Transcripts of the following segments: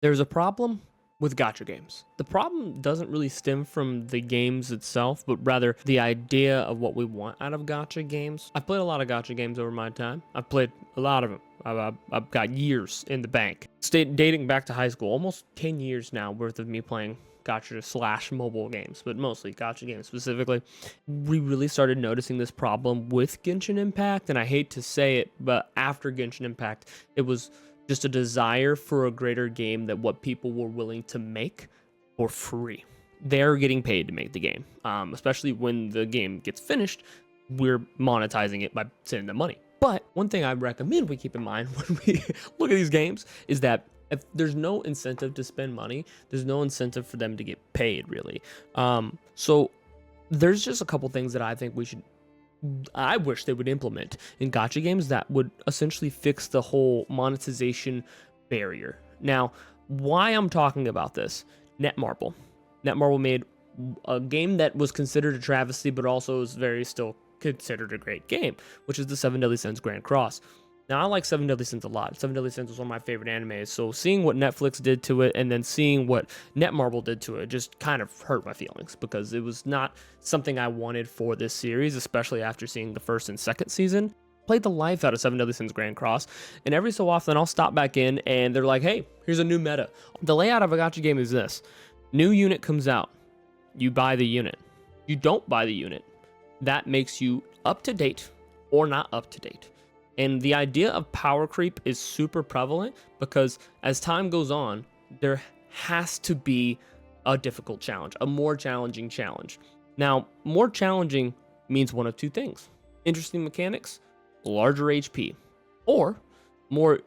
There's a problem with gacha games. The problem doesn't really stem from the games itself, but rather the idea of what we want out of gacha games. I've played a lot of gacha games over my time. I've played a lot of them. I've got years in the bank. Dating back to high school, almost 10 years now worth of me playing gacha slash mobile games, but mostly gacha games specifically. We really started noticing this problem with Genshin Impact, and I hate to say it, but after Genshin Impact, it was just a desire for a greater game that what people were willing to make for free. They're getting paid to make the game, especially when the game gets finished. We're monetizing it by sending them money. But one thing I recommend we keep in mind when we look at these games is that if there's no incentive to spend money, there's no incentive for them to get paid, really. So there's just a couple things that I wish they would implement in gacha games that would essentially fix the whole monetization barrier. Now, why I'm talking about this, Netmarble. Netmarble made a game that was considered a travesty, but also is very still considered a great game, which is the Seven Deadly Sins Grand Cross. Now, I like Seven Deadly Sins a lot. Seven Deadly Sins was one of my favorite animes, so seeing what Netflix did to it and then seeing what Netmarble did to it just kind of hurt my feelings because it was not something I wanted for this series, especially after seeing the first and second season. Played the life out of Seven Deadly Sins Grand Cross, and every so often I'll stop back in and they're like, hey, here's a new meta. The layout of a gacha game is this. New unit comes out. You buy the unit. You don't buy the unit. That makes you up to date or not up to date. And the idea of power creep is super prevalent because as time goes on, there has to be a difficult challenge, a more challenging challenge. Now, more challenging means one of two things. Interesting mechanics, larger HP, or more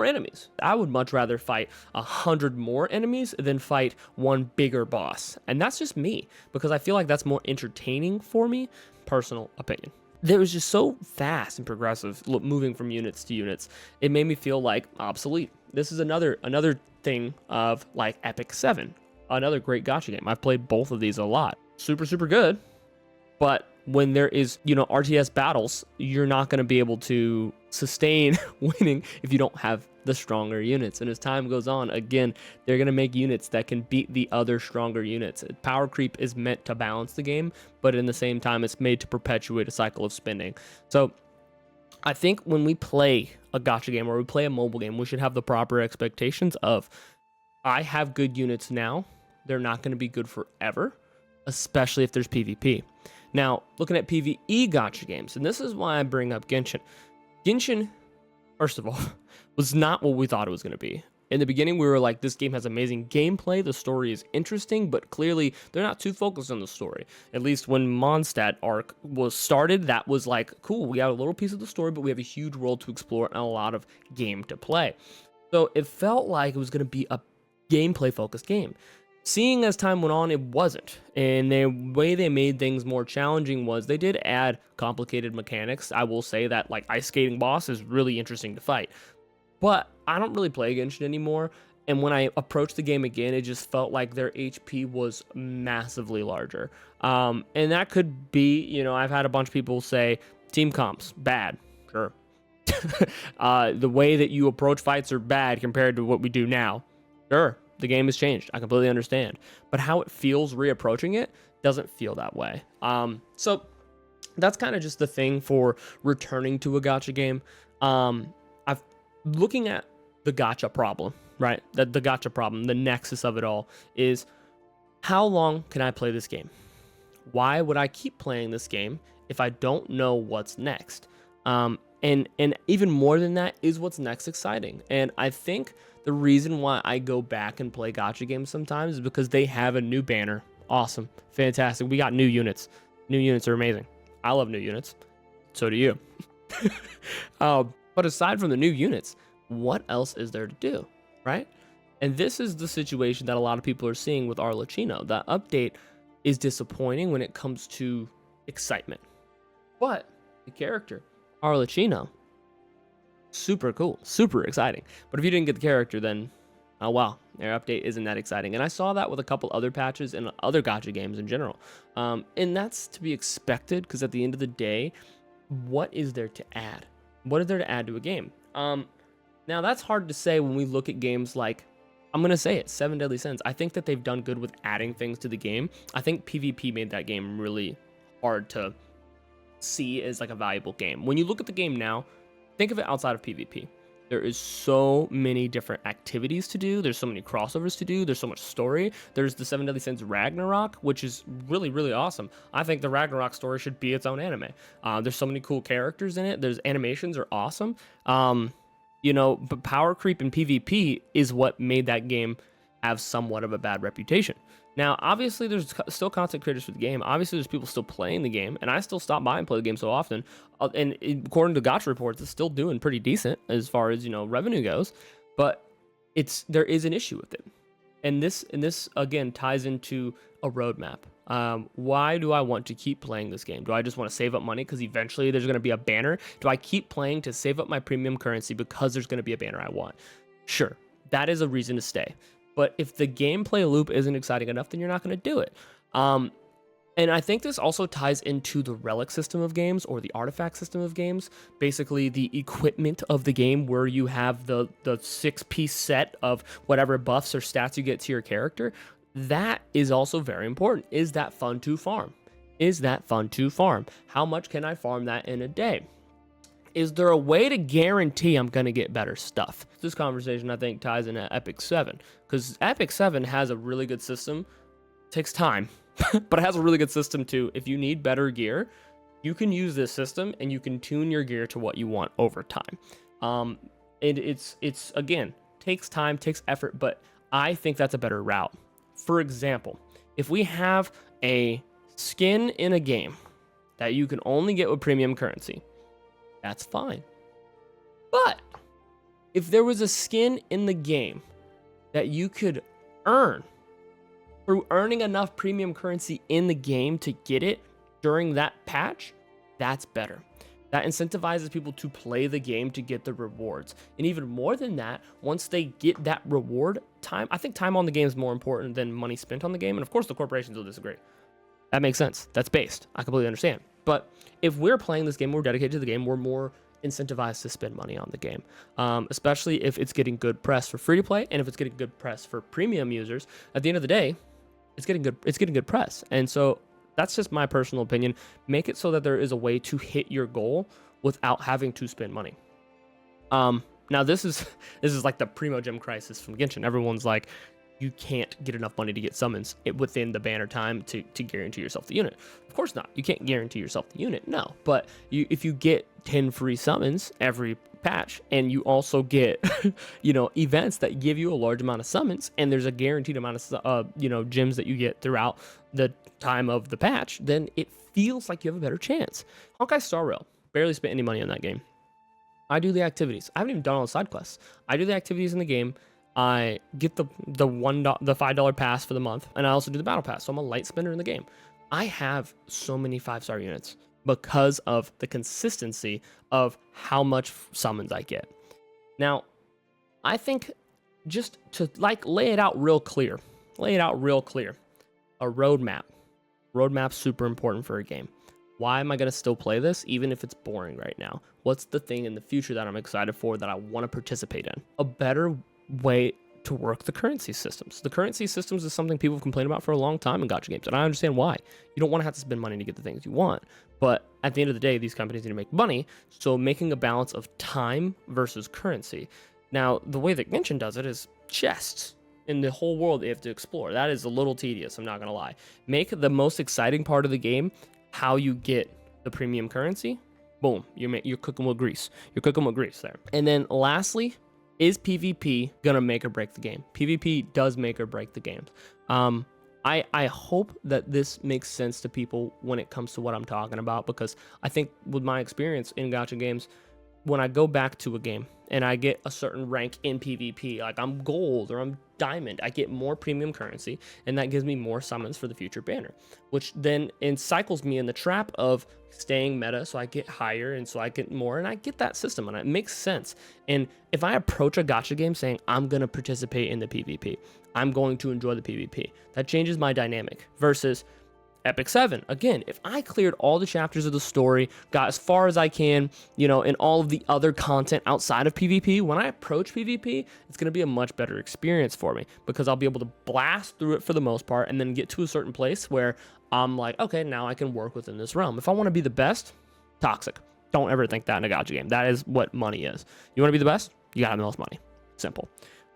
enemies. I would much rather fight 100 more enemies than fight one bigger boss. And that's just me because I feel like that's more entertaining for me, personal opinion. That was just so fast and progressive, moving from units to units. It made me feel like obsolete. This is another thing of like Epic 7, another great gacha game. I've played both of these a lot. Super, super good. But when there is, RTS battles, you're not going to be able to sustain winning if you don't have the stronger units. And as time goes on, again, they're going to make units that can beat the other stronger units. Power creep is meant to balance the game, but in the same time, it's made to perpetuate a cycle of spending. So I think when we play a gacha game or we play a mobile game, we should have the proper expectations of, I have good units now. They're not going to be good forever, especially if there's PvP. Now, looking at PvE gacha games, and this is why I bring up Genshin. Genshin, first of all, was not what we thought it was going to be. In the beginning, we were like, this game has amazing gameplay, the story is interesting, but clearly they're not too focused on the story. At least when Mondstadt arc was started, that was like, cool, we got a little piece of the story, but we have a huge world to explore and a lot of game to play. So it felt like it was going to be a gameplay-focused game. Seeing as time went on, it wasn't. And the way they made things more challenging was they did add complicated mechanics. I will say that like ice skating boss is really interesting to fight. But I don't really play Genshin anymore. And when I approached the game again, it just felt like their HP was massively larger. And that could be, I've had a bunch of people say team comps, bad. Sure. The way that you approach fights are bad compared to what we do now. Sure. The game has changed. I completely understand. But how it feels reapproaching it doesn't feel that way. So that's kind of just the thing for returning to a gacha game. Looking at the gacha problem, right? The gacha problem, the nexus of it all is how long can I play this game? Why would I keep playing this game if I don't know what's next? And even more than that, is what's next exciting? And I think the reason why I go back and play gacha games sometimes is because they have a new banner. Awesome. Fantastic. We got new units. New units are amazing. I love new units. So do you. But aside from the new units, what else is there to do, right? And this is the situation that a lot of people are seeing with Arlecchino. That update is disappointing when it comes to excitement. But the character, Arlecchino, super cool, super exciting. But if you didn't get the character, then, oh wow, their update isn't that exciting. And I saw that with a couple other patches and other gacha games in general. And that's to be expected because at the end of the day, what is there to add? What is there to add to a game? Now that's hard to say when we look at games like I'm gonna say it, Seven Deadly Sins. I think that they've done good with adding things to the game. I think PvP made that game really hard to see as like a valuable game. When you look at the game now, think of it outside of PvP. There is so many different activities to do. There's so many crossovers to do. There's so much story. There's the Seven Deadly Sins Ragnarok, which is really, really awesome. I think the Ragnarok story should be its own anime. There's so many cool characters in it. There's animations are awesome. But power creep in PvP is what made that game have somewhat of a bad reputation. Now, obviously, there's still content creators for the game. Obviously, there's people still playing the game, and I still stop by and play the game so often. And according to Gacha reports, it's still doing pretty decent as far as revenue goes. But there is an issue with it, and this again ties into a roadmap. Why do I want to keep playing this game? Do I just want to save up money because eventually there's going to be a banner? Do I keep playing to save up my premium currency because there's going to be a banner I want? Sure, that is a reason to stay. But if the gameplay loop isn't exciting enough, then you're not going to do it. And I think this also ties into the relic system of games or the artifact system of games. Basically, the equipment of the game where you have the 6-piece set of whatever buffs or stats you get to your character. That is also very important. Is that fun to farm? Is that fun to farm? How much can I farm that in a day? Is there a way to guarantee I'm going to get better stuff? This conversation, I think, ties into Epic 7, because Epic 7 has a really good system. It takes time, but it has a really good system too. If you need better gear, you can use this system and you can tune your gear to what you want over time. And it's again, takes time, takes effort, but I think that's a better route. For example, if we have a skin in a game that you can only get with premium currency, that's fine. But if there was a skin in the game that you could earn through earning enough premium currency in the game to get it during that patch, that's better. That incentivizes people to play the game to get the rewards. And even more than that, once they get that reward time, I think time on the game is more important than money spent on the game. And of course, the corporations will disagree. That makes sense. That's based. I completely understand. But if we're playing this game, we're dedicated to the game, we're more incentivized to spend money on the game, especially if it's getting good press for free to play, and if it's getting good press for premium users. At the end of the day, it's getting good press. And so that's just my personal opinion. Make it so that there is a way to hit your goal without having to spend money. Now this is like the Primogem crisis from Genshin. Everyone's like, you can't get enough money to get summons within the banner time to guarantee yourself the unit. Of course not. You can't guarantee yourself the unit, no. But if you get 10 free summons every patch, and you also get events that give you a large amount of summons, and there's a guaranteed amount of gems that you get throughout the time of the patch, then it feels like you have a better chance. Honkai Star Rail, barely spent any money on that game. I do the activities. I haven't even done all the side quests. I do the activities in the game. I get the $5 pass for the month, and I also do the battle pass. So I'm a light spender in the game. I have so many 5-star units because of the consistency of how much summons I get. Now, I think just to lay it out real clear, a roadmap. Roadmap's super important for a game. Why am I going to still play this even if it's boring right now? What's the thing in the future that I'm excited for that I want to participate in? A better way to work the currency systems. The currency systems is something people have complained about for a long time in gacha games, and I understand why. You don't want to have to spend money to get the things you want, but at the end of the day, these companies need to make money, so making a balance of time versus currency. Now, the way that Genshin does it is chests in the whole world they have to explore. That is a little tedious, I'm not going to lie. Make the most exciting part of the game how you get the premium currency. Boom, you're cooking with grease. You're cooking with grease there. And then lastly, is PvP gonna make or break the game? PvP does make or break the games. I hope that this makes sense to people when it comes to what I'm talking about, because I think with my experience in gacha games, when I go back to a game and I get a certain rank in PvP, like I'm gold or I'm diamond, I get more premium currency, and that gives me more summons for the future banner, which then cycles me in the trap of staying meta, so I get higher and so I get more, and I get that system, and it makes sense. And if I approach a gacha game saying I'm going to participate in the PvP, I'm going to enjoy the PvP, that changes my dynamic versus Epic 7. Again, if I cleared all the chapters of the story, got as far as I can, you know, in all of the other content outside of PvP, when I approach PvP, it's going to be a much better experience for me because I'll be able to blast through it for the most part and then get to a certain place where I'm like, okay, now I can work within this realm. If I want to be the best, toxic. Don't ever think that in a gacha game. That is what money is. You want to be the best? You got to have the most money. Simple.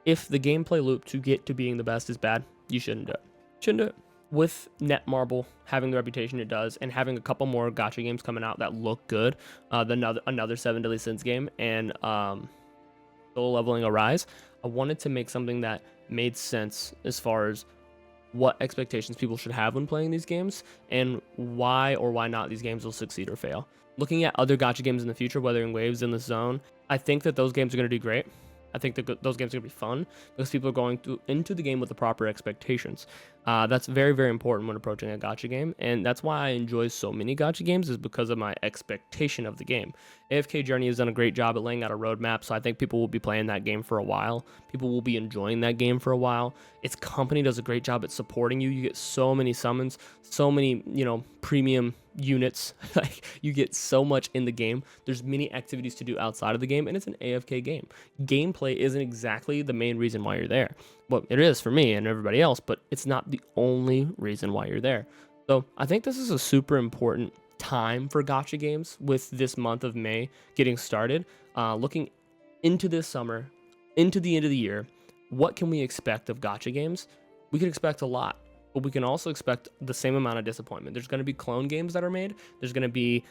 If the gameplay loop to get to being the best is bad, you shouldn't do it. Shouldn't do it. With Netmarble having the reputation it does and having a couple more gacha games coming out that look good, another 7 Deadly Sins game and Solo Leveling Arise, I wanted to make something that made sense as far as what expectations people should have when playing these games and why or why not these games will succeed or fail. Looking at other gacha games in the future, Weathering Waves in the Zone, I think that those games are going to do great. I think that those games are going to be fun because people are going into the game with the proper expectations. That's very, very important when approaching a gacha game, and that's why I enjoy so many gacha games is because of my expectation of the game. AFK Journey has done a great job at laying out a roadmap, so I think people will be playing that game for a while. People will be enjoying that game for a while. Its company does a great job at supporting you. You get so many summons, so many, you know, premium units. Like, you get so much in the game. There's many activities to do outside of the game, and it's an AFK game. Gameplay isn't exactly the main reason why you're there. Well, it is for me and everybody else, but it's not the only reason why you're there. So I think this is a super important time for gacha games with this month of May getting started. Looking into this summer, into the end of the year, what can we expect of gacha games? We can expect a lot, but we can also expect the same amount of disappointment. There's going to be clone games that are made. There's going to be,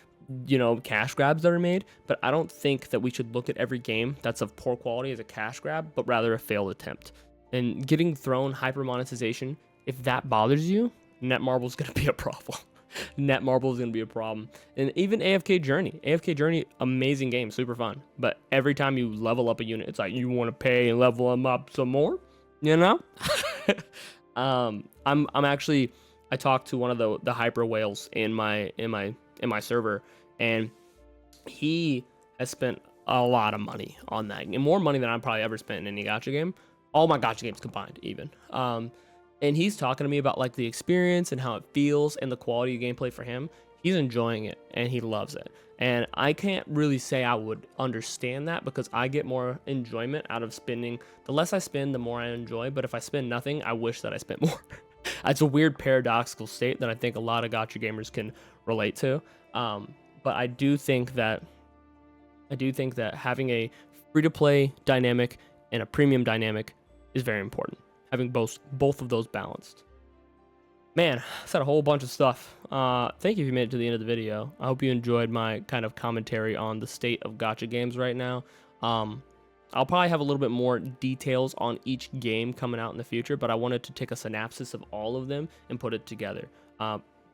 you know, cash grabs that are made, but I don't think that we should look at every game that's of poor quality as a cash grab, but rather a failed attempt. And getting thrown hyper monetization, if that bothers you, Netmarble is going to be a problem. Netmarble is going to be a problem. And even AFK Journey, amazing game, super fun. But every time you level up a unit, it's like you want to pay and level them up some more, you know? I'm actually, I talked to one of the hyper whales in my server, and he has spent a lot of money on that, and more money than I've probably ever spent in any gacha game. All my gacha games combined, even. And he's talking to me about like the experience and how it feels and the quality of gameplay for him. He's enjoying it and he loves it. And I can't really say I would understand that because I get more enjoyment out of spending. The less I spend, the more I enjoy. But if I spend nothing, I wish that I spent more. It's a weird paradoxical state that I think a lot of gacha gamers can relate to. But I do think that having a free-to-play dynamic and a premium dynamic is very important. Having both of those balanced. Man, I said a whole bunch of stuff. Thank you if you made it to the end of the video. I hope you enjoyed my kind of commentary on the state of gacha games right now. I'll probably have a little bit more details on each game coming out in the future, but I wanted to take a synopsis of all of them and put it together.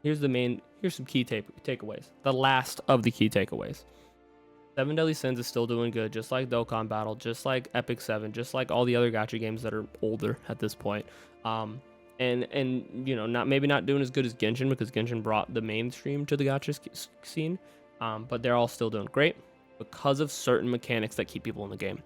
Here's some key takeaways. The last of the key takeaways. 7 Deadly Sins is still doing good, just like Dokkan Battle, just like Epic 7, just like all the other gacha games that are older at this point. And you know, maybe not doing as good as Genshin because Genshin brought the mainstream to the gacha scene, but they're all still doing great because of certain mechanics that keep people in the game.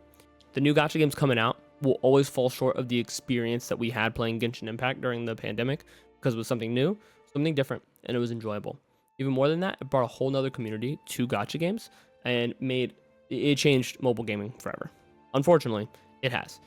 The new gacha games coming out will always fall short of the experience that we had playing Genshin Impact during the pandemic because it was something new, something different, and it was enjoyable. Even more than that, it brought a whole nother community to gacha games and it changed mobile gaming forever. Unfortunately, it has.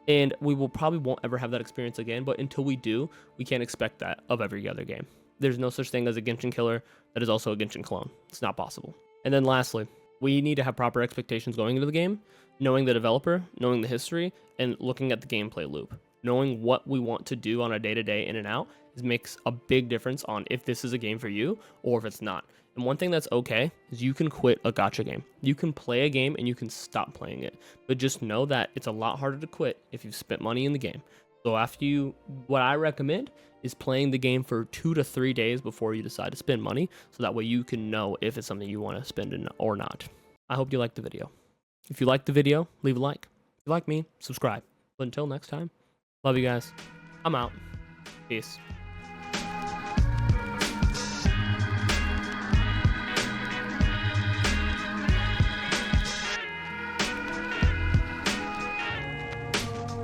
And we won't ever have that experience again, but until we do, we can't expect that of every other game. There's no such thing as a Genshin killer that is also a Genshin clone. It's not possible. And then lastly, we need to have proper expectations going into the game, knowing the developer, knowing the history, and looking at the gameplay loop. Knowing what we want to do on a day-to-day in and out makes a big difference on if this is a game for you or if it's not. And one thing that's okay is you can quit a gacha game. You can play a game and you can stop playing it. But just know that it's a lot harder to quit if you've spent money in the game. So what I recommend is playing the game for 2 to 3 days before you decide to spend money. So that way you can know if it's something you want to spend in or not. I hope you liked the video. If you liked the video, leave a like. If you like me, subscribe. But until next time, love you guys. I'm out. Peace.